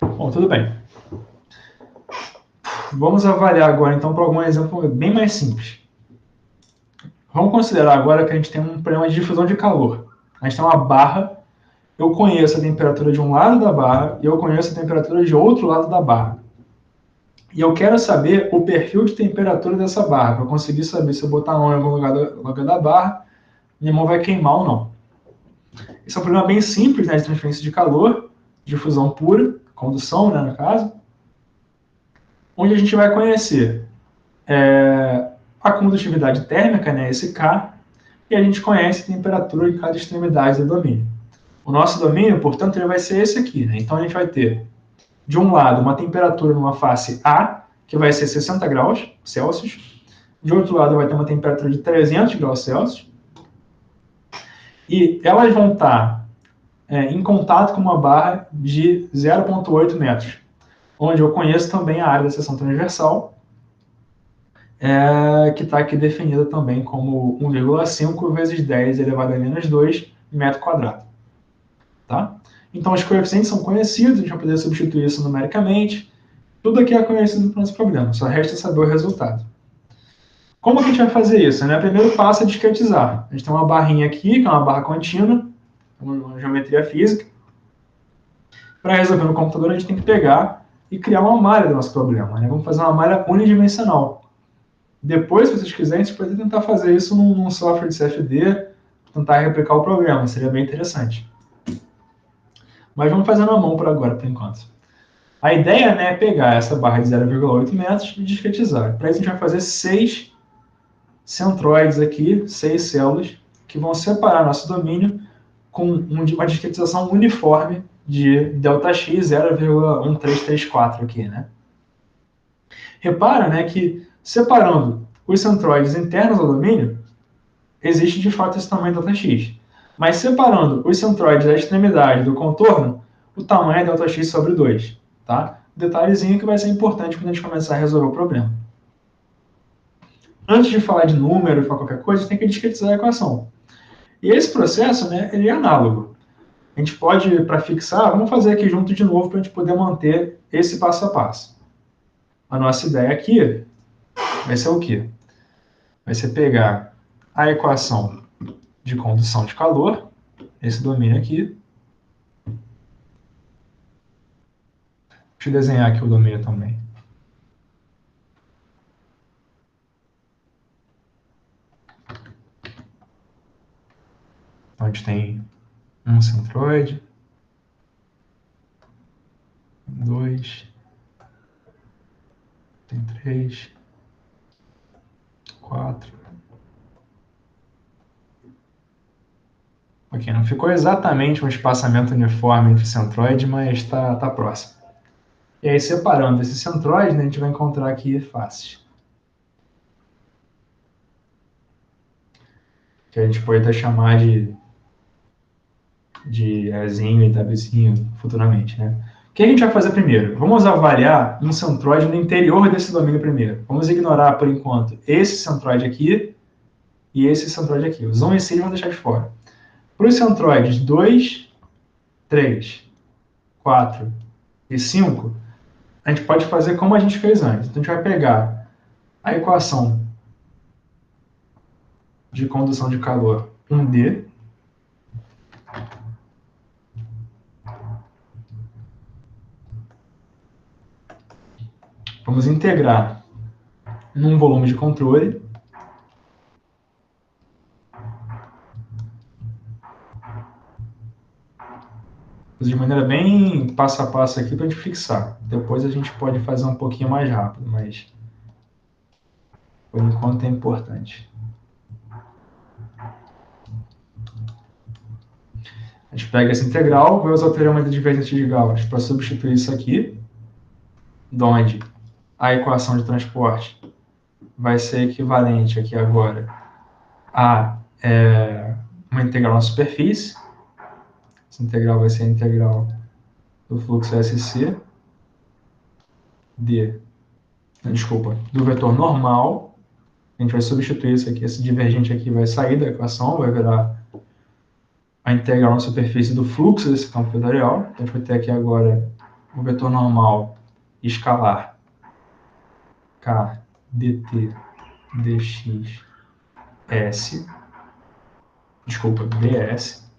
Bom, tudo bem. Vamos avaliar agora, então, para algum exemplo bem mais simples. Vamos considerar agora que a gente tem um problema de difusão de calor. A gente tem uma barra, eu conheço a temperatura de um lado da barra e eu conheço a temperatura de outro lado da barra. E eu quero saber o perfil de temperatura dessa barra, para conseguir saber se eu botar a mão em algum lugar da barra, minha mão vai queimar ou não. Esse é um problema bem simples, né, de transferência de calor, difusão pura, condução, né, no caso, onde a gente vai conhecer a condutividade térmica, né, esse K, e a gente conhece a temperatura de cada extremidade do domínio. O nosso domínio, portanto, ele vai ser esse aqui. Né? Então, a gente vai ter, de um lado, uma temperatura numa face A, que vai ser 60 graus Celsius. De outro lado, vai ter uma temperatura de 300 graus Celsius. E elas vão estar em contato com uma barra de 0,8 metros, onde eu conheço também a área da seção transversal, que está aqui definida também como 1,5 vezes 10 elevado a menos 2 metro quadrado. Tá? Então, os coeficientes são conhecidos, a gente vai poder substituir isso numericamente. Tudo aqui é conhecido para o nosso problema, só resta saber o resultado. Como que a gente vai fazer isso? Né? O primeiro passo é discretizar. A gente tem uma barrinha aqui, que é uma barra contínua, uma geometria física. Para resolver no computador, a gente tem que pegar e criar uma malha do nosso problema. Né? Vamos fazer uma malha unidimensional. Depois, se vocês quiserem, vocês podem tentar fazer isso num software de CFD, tentar replicar o programa, seria bem interessante. Mas vamos fazer na mão por agora, por enquanto. A ideia, né, é pegar essa barra de 0,8 metros e discretizar. Para isso, a gente vai fazer 6 centroides aqui, 6 células, que vão separar nosso domínio com uma discretização uniforme de ΔX 0,1334 aqui, né? Repara, né, que separando os centroides internos ao domínio, existe de fato esse tamanho ΔX. Mas separando os centroides da extremidade do contorno, o tamanho é ΔX sobre 2. Tá? Detalhezinho que vai ser importante quando a gente começar a resolver o problema. Antes de falar de número, falar qualquer coisa, tem que discretizar a equação. E esse processo, né, ele é análogo. A gente pode, para fixar, vamos fazer aqui junto de novo para a gente poder manter esse passo a passo. A nossa ideia aqui vai ser o quê? Vai ser pegar a equação de condução de calor, esse domínio aqui. Deixa eu desenhar aqui o domínio também. Então, a gente tem um centroide, 2, tem 3, 4. Ok, não ficou exatamente um espaçamento uniforme entre centroide, mas está próximo. E aí, separando esse centroide, né, a gente vai encontrar aqui faces. Que a gente pode até chamar de Ezinho e Wzinho futuramente, né? O que a gente vai fazer primeiro? Vamos avaliar um centroide no interior desse domínio primeiro. Vamos ignorar, por enquanto, esse centroide aqui e esse centroide aqui. Os 1 e 6 vamos deixar de fora. Para os centroides 2, 3, 4 e 5, a gente pode fazer como a gente fez antes. Então, a gente vai pegar a equação de condução de calor 1D, vamos integrar num volume de controle, de maneira bem passo a passo aqui para a gente fixar. Depois a gente pode fazer um pouquinho mais rápido, mas por enquanto é importante. A gente pega essa integral, vai usar o teorema da divergência de Gauss para substituir isso aqui, onde a equação de transporte vai ser equivalente aqui agora a uma integral na superfície. Essa integral vai ser a integral do fluxo SC do vetor normal. A gente vai substituir isso aqui, esse divergente aqui vai sair da equação, vai virar a integral na superfície do fluxo desse campo vetorial. Então, a gente vai ter aqui agora o vetor normal escalar k dt dx s, desculpa, ds,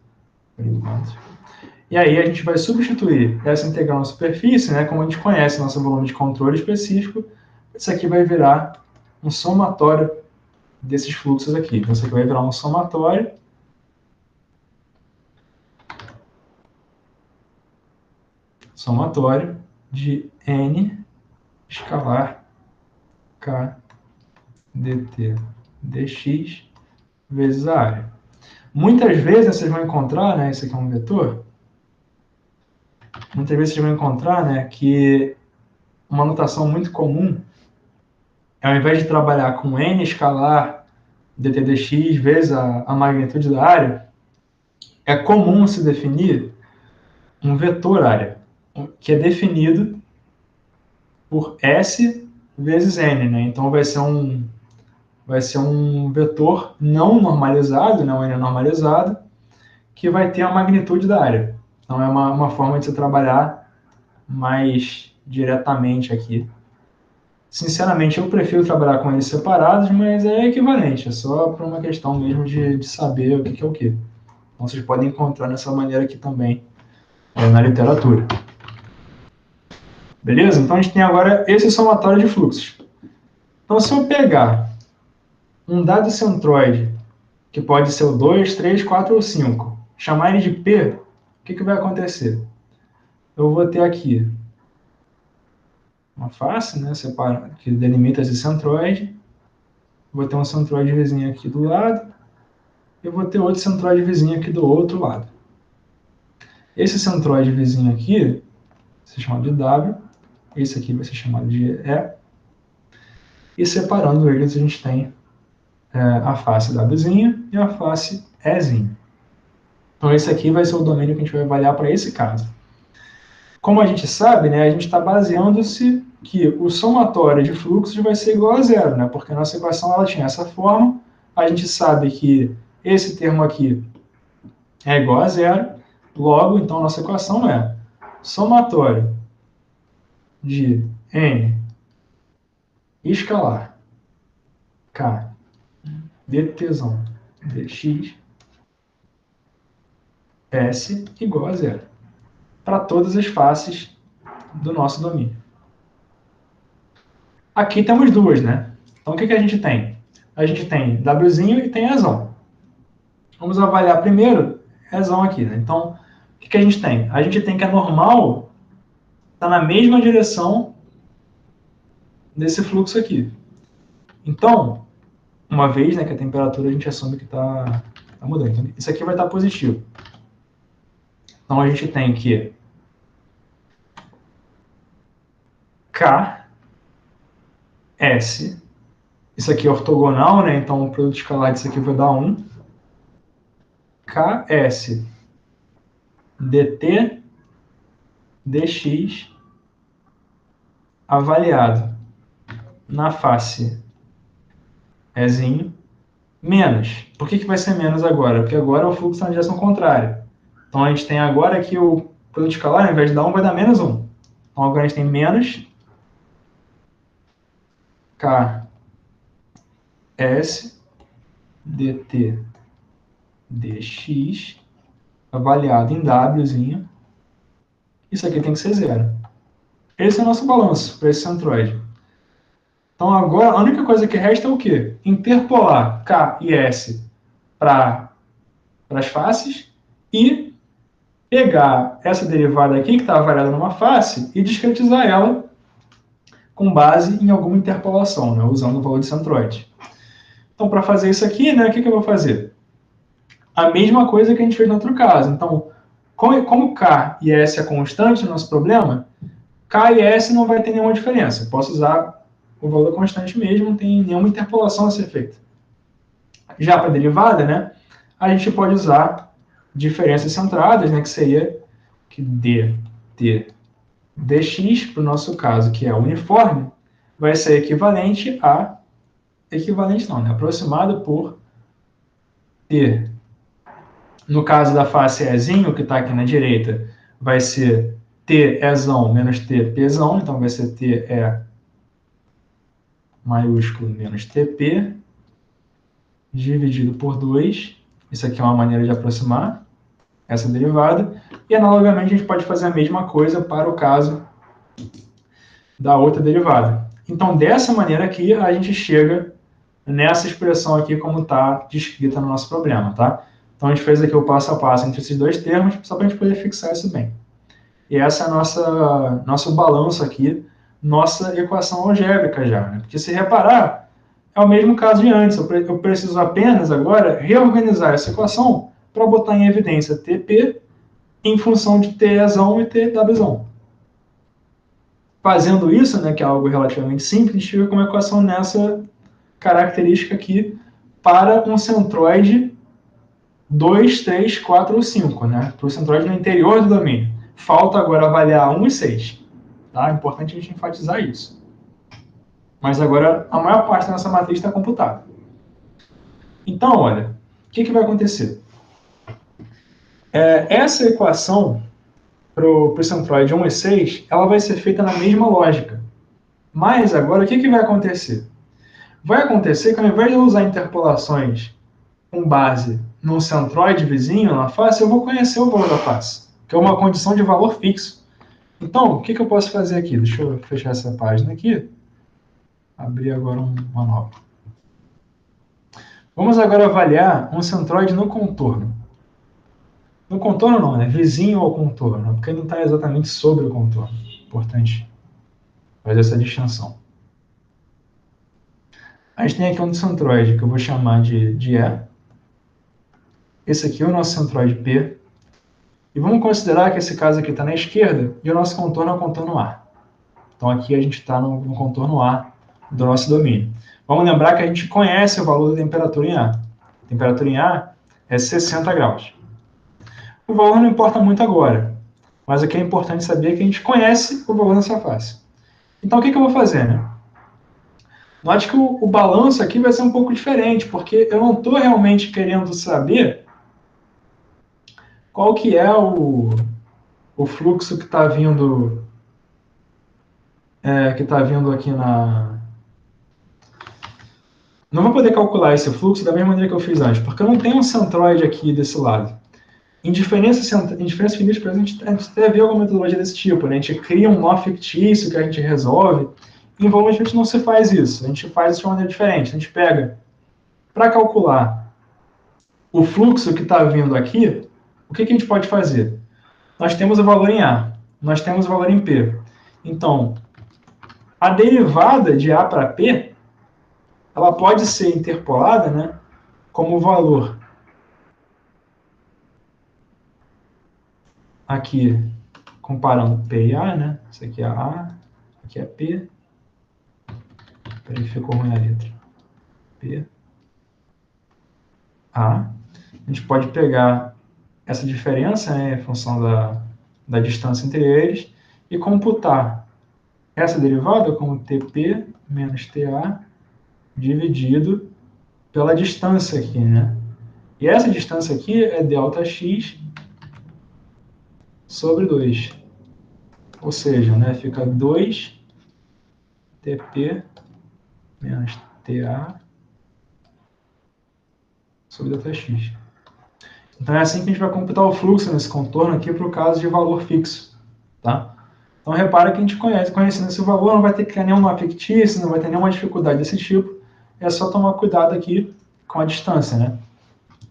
por enquanto. E aí a gente vai substituir essa integral na superfície, né, como a gente conhece nosso volume de controle específico, isso aqui vai virar um somatório desses fluxos aqui. Então, isso aqui vai virar um somatório de n escalar k dt dx vezes a área. Muitas vezes vocês vão encontrar, né, esse aqui é um vetor, muitas vezes vocês vão encontrar, né, que uma notação muito comum é, ao invés de trabalhar com n escalar dt dx vezes a magnitude da área, é comum se definir um vetor área, que é definido por S vezes N, né? Então vai ser um vetor não normalizado, né? Um N normalizado, que vai ter a magnitude da área. Então é uma forma de se trabalhar mais diretamente aqui. Sinceramente, eu prefiro trabalhar com eles separados, mas é equivalente, é só para uma questão mesmo de saber o que é o que. Então vocês podem encontrar dessa maneira aqui também na literatura. Beleza? Então a gente tem agora esse somatório de fluxos. Então se eu pegar um dado centroide, que pode ser o 2, 3, 4 ou 5, chamar ele de P, o que vai acontecer? Eu vou ter aqui uma face, né, que delimita esse centroide, vou ter um centroide vizinho aqui do lado, e vou ter outro centroide vizinho aqui do outro lado. Esse centroide vizinho aqui vai ser chamado de W, esse aqui vai ser chamado de E, e separando eles a gente tem a face Wzinha e a face Ezinha. Então esse aqui vai ser o domínio que a gente vai avaliar para esse caso. Como a gente sabe, né, a gente está baseando-se que o somatório de fluxos vai ser igual a zero, né, porque a nossa equação ela tinha essa forma, a gente sabe que esse termo aqui é igual a zero, logo, então, a nossa equação é somatório de n escalar k dtzão dx s igual a zero, para todas as faces do nosso domínio. Aqui temos duas, né? Então, o que a gente tem? A gente tem Wzinho e tem Ezão. Vamos avaliar primeiro Ezão aqui, né? Então, o que a gente tem? A gente tem que a normal está na mesma direção desse fluxo aqui. Então, uma vez, né, que a temperatura a gente assume que está mudando. Então, isso aqui vai estar positivo. Então, a gente tem que K, S, isso aqui é ortogonal, né? Então, o produto escalar disso aqui vai dar 1. Ks dt dx avaliado na face Ezinho menos. Por que vai ser menos agora? Porque agora o fluxo está na direção contrária. Então a gente tem agora que o produto escalar, ao invés de dar 1, vai dar menos 1. Então agora a gente tem menos Ks dt dx avaliado em Wzinho. Isso aqui tem que ser zero. Esse é o nosso balanço para esse centroide. Então agora a única coisa que resta é o quê? Interpolar K e S para as faces e pegar essa derivada aqui, que está avaliada numa face, e discretizar ela com base em alguma interpolação, né, usando o valor de centroide. Então, para fazer isso aqui, né, o que eu vou fazer? A mesma coisa que a gente fez no outro caso. Então, como K e S é constante no nosso problema, K e S não vai ter nenhuma diferença. Eu posso usar o valor constante mesmo, não tem nenhuma interpolação a ser feita. Já para a derivada, né, a gente pode usar diferenças centradas, né, que seria que dt dx, para o nosso caso, que é uniforme, vai ser equivalente a... Equivalente não, né, aproximado por no caso da face Ezinho, que está aqui na direita, vai ser T Ezão menos T Pzão, então vai ser T E maiúsculo menos TP dividido por 2. Isso aqui é uma maneira de aproximar essa derivada. E, analogamente, a gente pode fazer a mesma coisa para o caso da outra derivada. Então, dessa maneira aqui, a gente chega nessa expressão aqui como está descrita no nosso problema, tá? Então, a gente fez aqui o passo a passo entre esses dois termos, só para a gente poder fixar isso bem. E essa é a nosso balanço aqui, nossa equação algébrica já, né? Porque se reparar, é o mesmo caso de antes. Eu preciso apenas agora reorganizar essa equação para botar em evidência TP em função de Tezão e TWzão. Fazendo isso, né, que é algo relativamente simples, a gente fica com uma equação nessa característica aqui para um centroide 2, 3, 4 ou 5, né? Para o centroide no interior do domínio. Falta agora avaliar 1 e 6. Tá? É importante a gente enfatizar isso. Mas agora a maior parte da nossa matriz está computada. Então, olha, o que vai acontecer? Essa equação para o centroide 1 e 6, ela vai ser feita na mesma lógica. Mas agora, o que vai acontecer? Vai acontecer que ao invés de eu usar interpolações com base no centroide vizinho, na face, eu vou conhecer o valor da face, que é uma condição de valor fixo. Então, o que eu posso fazer aqui? Deixa eu fechar essa página aqui. Abrir agora uma nova. Vamos agora avaliar um centroide no contorno. No contorno não, né? Vizinho ao contorno, porque não está exatamente sobre o contorno. Importante fazer essa distinção. A gente tem aqui um centroide que eu vou chamar de E. Esse aqui é o nosso centroide P. E vamos considerar que esse caso aqui está na esquerda e o nosso contorno é o contorno A. Então aqui a gente está no contorno A do nosso domínio. Vamos lembrar que a gente conhece o valor da temperatura em A. A temperatura em A é 60 graus. O valor não importa muito agora, mas o que é importante saber é que a gente conhece o valor nessa face. Então o que eu vou fazer, né? Note que o balanço aqui vai ser um pouco diferente, porque eu não estou realmente querendo saber qual que é o fluxo que está vindo aqui na... Não vou poder calcular esse fluxo da mesma maneira que eu fiz antes, porque eu não tenho um centroide aqui desse lado. Em diferenças finitas, por exemplo, a gente até vê alguma metodologia desse tipo, né? A gente cria um nó fictício que a gente resolve. Em volume, a gente não se faz isso. A gente faz isso de uma maneira diferente. A gente pega, para calcular o fluxo que está vindo aqui, o que a gente pode fazer? Nós temos o valor em A, nós temos o valor em P. Então, a derivada de A para P, ela pode ser interpolada, né, como o valor aqui, comparando P e A, né? Isso aqui é A, aqui é P. Peraí, ficou ruim a letra. P, A. A gente pode pegar essa diferença, né, em função da distância entre eles, e computar essa derivada como TP menos TA dividido pela distância aqui, né? E essa distância aqui é ΔX sobre 2. Ou seja, né, fica 2 TP menos TA sobre ΔX. Então é assim que a gente vai computar o fluxo nesse contorno aqui para o caso de valor fixo, tá? Então repara que a gente conhecendo esse valor, não vai ter que criar nenhuma fictícia, não vai ter nenhuma dificuldade desse tipo, é só tomar cuidado aqui com a distância, né?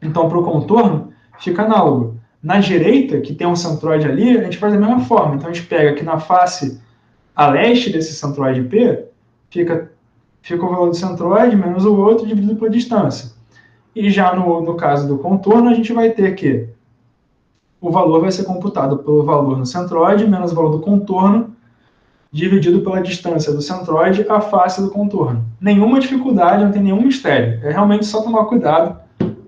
Então para o contorno, fica análogo. Na direita, que tem um centroide ali, a gente faz da mesma forma. Então a gente pega aqui na face a leste desse centroide P, fica o valor do centroide menos o outro dividido pela distância. E já no caso do contorno, a gente vai ter que o valor vai ser computado pelo valor no centroide menos o valor do contorno dividido pela distância do centroide à face do contorno. Nenhuma dificuldade, não tem nenhum mistério. É realmente só tomar cuidado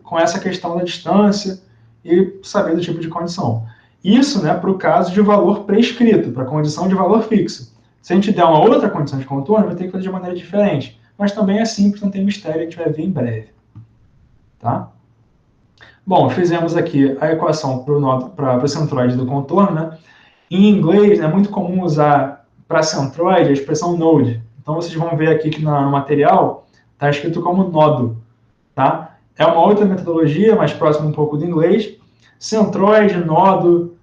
com essa questão da distância e saber do tipo de condição. Isso, né, para o caso de valor prescrito, para a condição de valor fixo. Se a gente der uma outra condição de contorno, vai ter que fazer de maneira diferente. Mas também é simples, não tem mistério, a gente vai ver em breve. Tá? Bom, fizemos aqui a equação para o centroide do contorno, né? Em inglês, é muito comum usar para centroide a expressão node. Então, vocês vão ver aqui que no material está escrito como nodo. Tá? É uma outra metodologia, mais próxima um pouco do inglês. Centroide, nodo,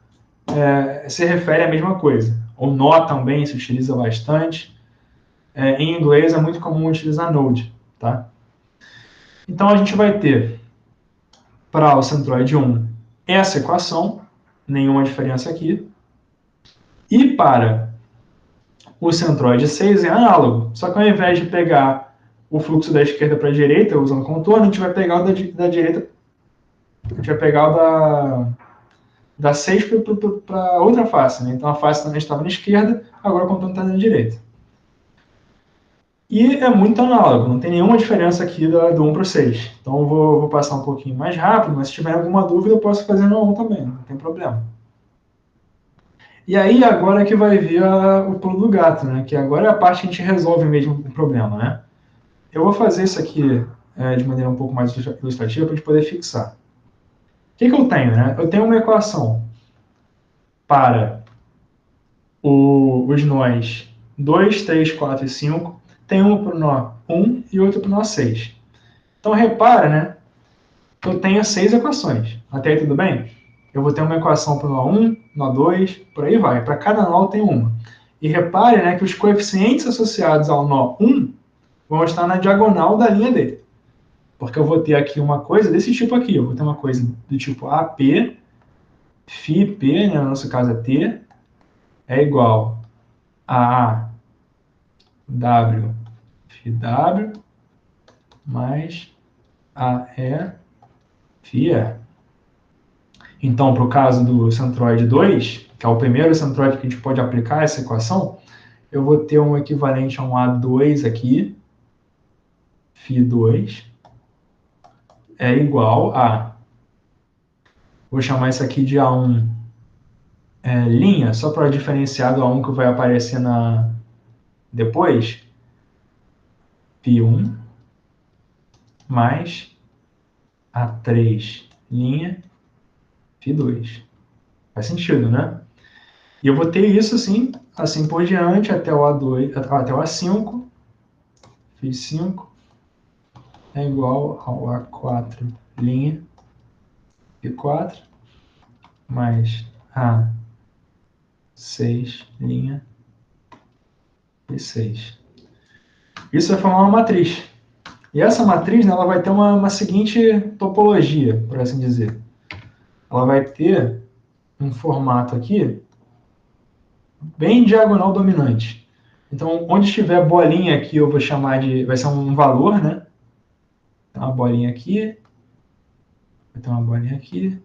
se refere à mesma coisa. O nó também se utiliza bastante. Em inglês é muito comum utilizar node. Tá? Então, a gente vai ter para o centroide 1 essa equação, nenhuma diferença aqui. E para o centroide 6 é análogo, só que ao invés de pegar o fluxo da esquerda para a direita, usando contorno, a gente vai pegar o da direita, a gente vai pegar o da 6 para outra face. Né? Então a face também estava na esquerda, agora o contorno está na direita. E é muito análogo, não tem nenhuma diferença aqui do 1 para o 6. Então eu vou passar um pouquinho mais rápido, mas se tiver alguma dúvida eu posso fazer no 1 também, não tem problema. E aí agora que vai vir o pulo do gato, né? Que agora é a parte que a gente resolve mesmo o problema, né? Eu vou fazer isso aqui de maneira um pouco mais ilustrativa para a gente poder fixar. O que eu tenho, né? Eu tenho uma equação para os nós 2, 3, 4 e 5. Tem uma para o nó 1 e outra para o nó 6. Então repara, né? Que eu tenho 6 equações. Até aí tudo bem? Eu vou ter uma equação para o nó 1, nó 2, por aí vai. Para cada nó eu tenho uma. E repare, né, que os coeficientes associados ao nó 1 vão estar na diagonal da linha dele. Porque eu vou ter aqui uma coisa desse tipo aqui. Eu vou ter uma coisa do tipo AP, φP, né, no nosso caso é T, é igual a W, φW, mais AE, φE. Então, para o caso do centroide 2, que é o primeiro centroide que a gente pode aplicar essa equação, eu vou ter um equivalente a um A2 aqui, φ2, é igual a, vou chamar isso aqui de A1 linha, só para diferenciar do A1 que vai aparecer depois, φ1 mais A3 linha, φ2. Faz sentido, né? E eu vou ter isso assim por diante, até o A2, até o A5, φ5 é igual ao A4 linha, φ4 mais A6 linha, φ6. Isso vai formar uma matriz. E essa matriz, né, ela vai ter uma seguinte topologia, por assim dizer. Ela vai ter um formato aqui bem diagonal dominante. Então, onde estiver bolinha aqui, eu vou chamar de... vai ser um valor, né? Tem uma bolinha aqui. Vai ter uma bolinha aqui.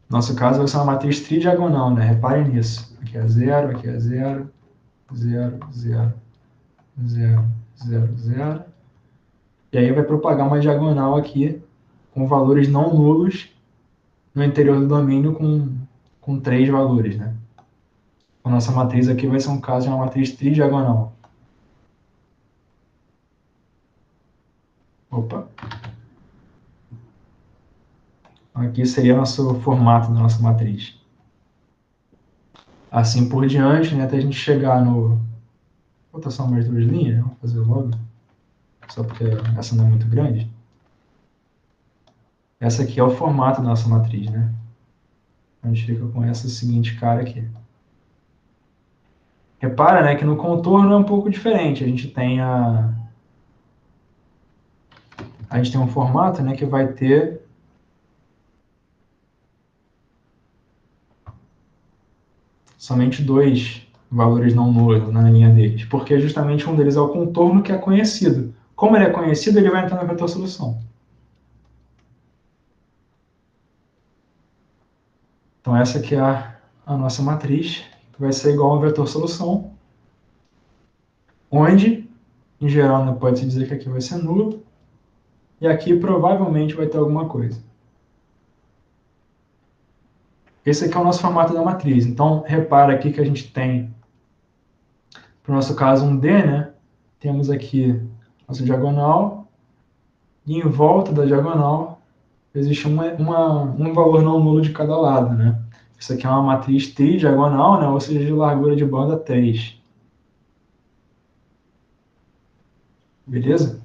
No nosso caso, vai ser uma matriz tridiagonal, né? Reparem nisso. Aqui é 0, aqui é 0, 0, 0, 0, 0, 0. E aí vai propagar uma diagonal aqui com valores não nulos no interior do domínio com 3 valores, né? A nossa matriz aqui vai ser um caso de uma matriz tridiagonal. Opa. Aqui seria nosso formato da nossa matriz. Assim por diante, né, até a gente chegar no... Vou botar só mais 2 linhas, vamos fazer logo. Só porque essa não é muito grande. Essa aqui é o formato da nossa matriz, né? A gente fica com essa seguinte cara aqui. Repara, né, que no contorno é um pouco diferente. A gente tem um formato, né, que vai ter somente 2 valores não nulos na linha deles, porque justamente um deles é o contorno que é conhecido. Como ele é conhecido, ele vai entrar na vetor solução. Então essa aqui é a nossa matriz, que vai ser igual a vetor solução, onde, em geral, não pode se dizer que aqui vai ser nulo, e aqui provavelmente vai ter alguma coisa. Esse aqui é o nosso formato da matriz. Então, repara aqui que a gente tem, para o nosso caso, um D, né? Temos aqui nossa diagonal, e em volta da diagonal existe um valor não nulo de cada lado, né? Isso aqui é uma matriz tridiagonal, né? Ou seja, de largura de banda 3. Beleza?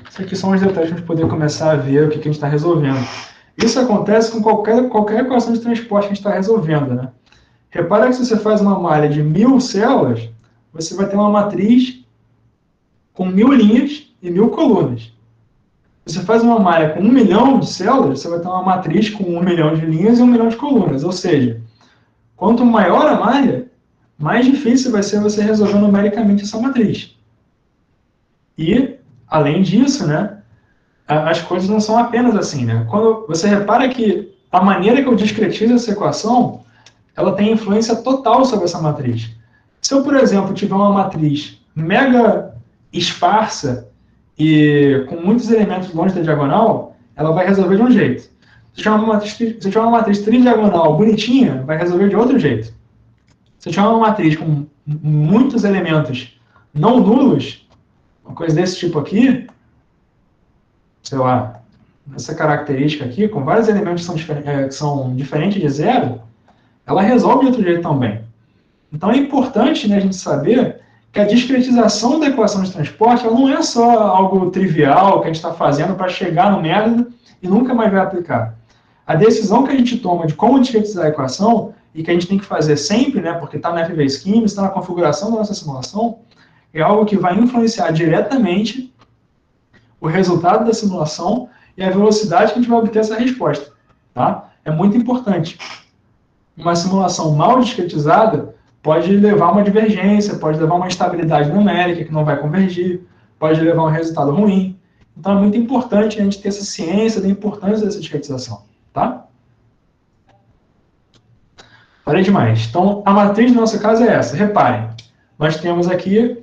Isso aqui são os detalhes para a gente poder começar a ver o que a gente está resolvendo. Isso acontece com qualquer equação de transporte que a gente está resolvendo, né? Repara que se você faz uma malha de 1000 células, você vai ter uma matriz com 1000 linhas e 1000 colunas. Se você faz uma malha com 1 milhão de células, você vai ter uma matriz com 1 milhão de linhas e 1 milhão de colunas. Ou seja, quanto maior a malha, mais difícil vai ser você resolver numericamente essa matriz. E, além disso, né, as coisas não são apenas assim, né? Quando você repara que a maneira que eu discretizo essa equação, ela tem influência total sobre essa matriz. Se eu, por exemplo, tiver uma matriz mega esparsa e com muitos elementos longe da diagonal, ela vai resolver de um jeito. Se eu tiver uma matriz tridiagonal bonitinha, vai resolver de outro jeito. Se eu tiver uma matriz com muitos elementos não nulos, uma coisa desse tipo aqui, sei lá, essa característica aqui, com vários elementos que são diferentes de zero, ela resolve de outro jeito também. Então é importante, né, a gente saber que a discretização da equação de transporte ela não é só algo trivial que a gente está fazendo para chegar no método e nunca mais vai aplicar. A decisão que a gente toma de como discretizar a equação e que a gente tem que fazer sempre, né, porque está na FV Scheme, está na configuração da nossa simulação, é algo que vai influenciar diretamente o resultado da simulação e a velocidade que a gente vai obter essa resposta. Tá? É muito importante. Uma simulação mal discretizada pode levar a uma divergência, pode levar a uma instabilidade numérica que não vai convergir, pode levar a um resultado ruim. Então é muito importante a gente ter essa ciência da importância dessa discretização. Tá? Falei demais. Então, a matriz no nosso caso é essa. Reparem, nós temos aqui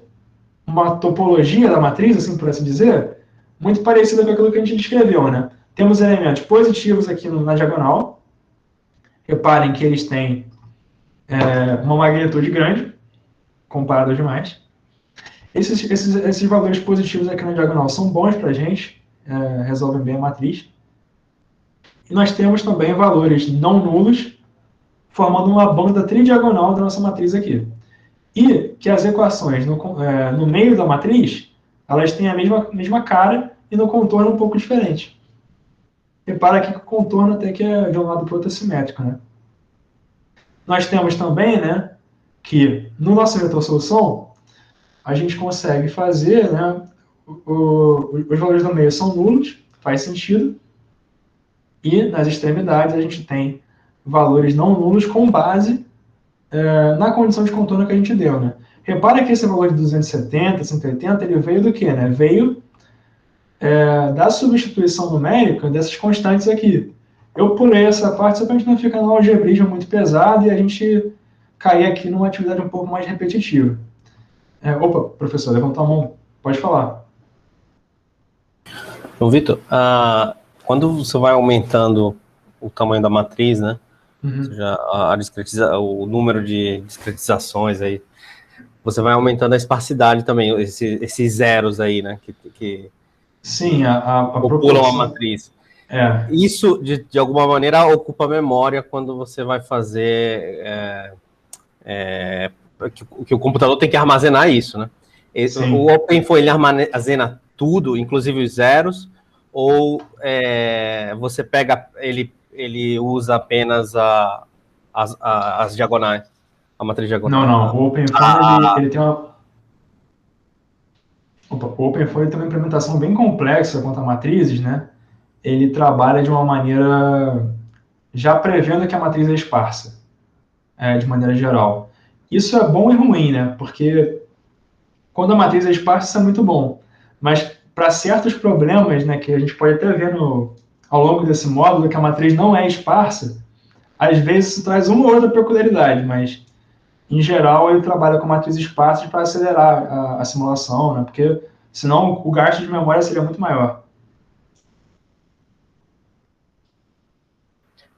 uma topologia da matriz, assim por assim dizer, muito parecida com aquilo que a gente descreveu, né? Temos elementos positivos aqui na diagonal. Reparem que eles têm uma magnitude grande, comparado aos demais. Esses valores positivos aqui na diagonal são bons para a gente, resolvem bem a matriz. E nós temos também valores não nulos, formando uma banda tridiagonal da nossa matriz aqui. E que as equações no meio da matriz, elas têm a mesma cara e no contorno um pouco diferente. Repara aqui que o contorno até que é de um lado para o outro simétrico, né? Nós temos também, né, que no nosso vetor solução, a gente consegue fazer, né, os valores do meio são nulos, faz sentido, e nas extremidades a gente tem valores não nulos com base na condição de contorno que a gente deu, né? Repara que esse valor de 270, 180, ele veio do quê, né? Veio da substituição numérica dessas constantes aqui. Eu pulei essa parte só para a gente não ficar num algebrismo muito pesado e a gente cair aqui numa atividade um pouco mais repetitiva. Opa, professor, levantou a mão. Pode falar. Então, Vitor, quando você vai aumentando o tamanho da matriz, né? Uhum. Ou seja, o número de discretizações aí, você vai aumentando a esparsidade também, esses zeros aí, né? Sim, a populam a matriz. Isso, de alguma maneira, ocupa a memória quando você vai fazer... que o computador tem que armazenar isso, né? Sim. O OpenInfo, ele armazena tudo, inclusive os zeros, ou você pega, ele usa apenas as diagonais, a matriz diagonal? Não. O OpenInfo, ele tem uma... O OpenInfo tem uma implementação bem complexa quanto a matrizes, né? Ele trabalha de uma maneira já prevendo que a matriz é esparsa, de maneira geral. Isso é bom e ruim, né? Porque quando a matriz é esparsa, isso é muito bom. Mas para certos problemas, né, que a gente pode até ver ao longo desse módulo, que a matriz não é esparsa, às vezes isso traz uma ou outra peculiaridade, mas em geral ele trabalha com matrizes esparsas para acelerar a simulação, né? Porque senão o gasto de memória seria muito maior.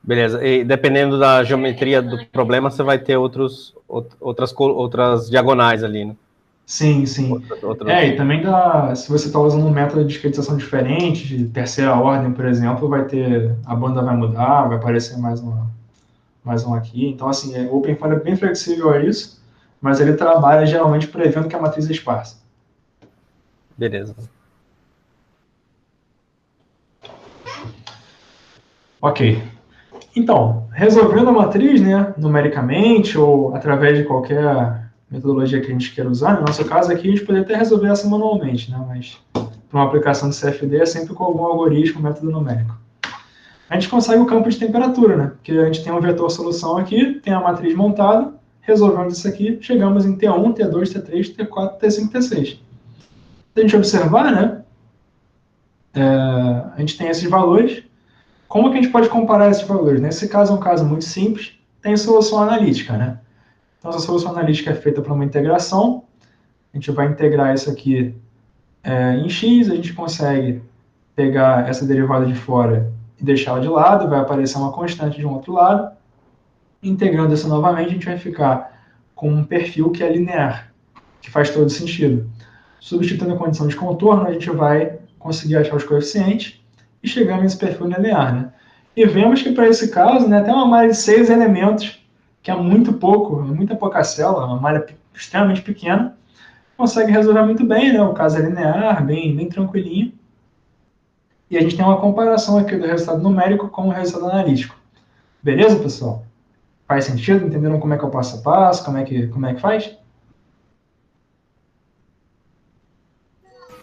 Beleza, e dependendo da geometria do problema, você vai ter outras diagonais ali, né? Sim, sim. E também se você está usando um método de discretização diferente, de terceira ordem, por exemplo, a banda vai mudar, vai aparecer mais um aqui. Então, assim, o OpenFOL é bem flexível a isso, mas ele trabalha geralmente prevendo que a matriz é esparsa. Beleza. Ok. Então, resolvendo a matriz, né, numericamente ou através de qualquer metodologia que a gente queira usar, no nosso caso aqui a gente poderia até resolver essa manualmente, né, mas para uma aplicação de CFD é sempre com algum algoritmo, método numérico. A gente consegue o campo de temperatura, né, porque a gente tem um vetor solução aqui, tem a matriz montada, resolvendo isso aqui, chegamos em T1, T2, T3, T4, T5, T6. Se a gente observar, né, a gente tem esses valores. Como que a gente pode comparar esses valores? Nesse caso é um caso muito simples, tem solução analítica, né? Então, essa solução analítica é feita para uma integração, a gente vai integrar isso aqui em x, a gente consegue pegar essa derivada de fora e deixá-la de lado, vai aparecer uma constante de um outro lado. Integrando isso novamente, a gente vai ficar com um perfil que é linear, que faz todo sentido. Substituindo a condição de contorno, a gente vai conseguir achar os coeficientes e chegamos nesse perfil linear, né? E vemos que para esse caso, né, tem uma malha de 6 elementos, que é muito pouco, muita pouca célula, uma malha extremamente pequena, consegue resolver muito bem, né? O caso é linear, bem tranquilinho. E a gente tem uma comparação aqui do resultado numérico com o resultado analítico. Beleza, pessoal? Faz sentido? Entenderam como é que é o passo a passo? Como é que faz?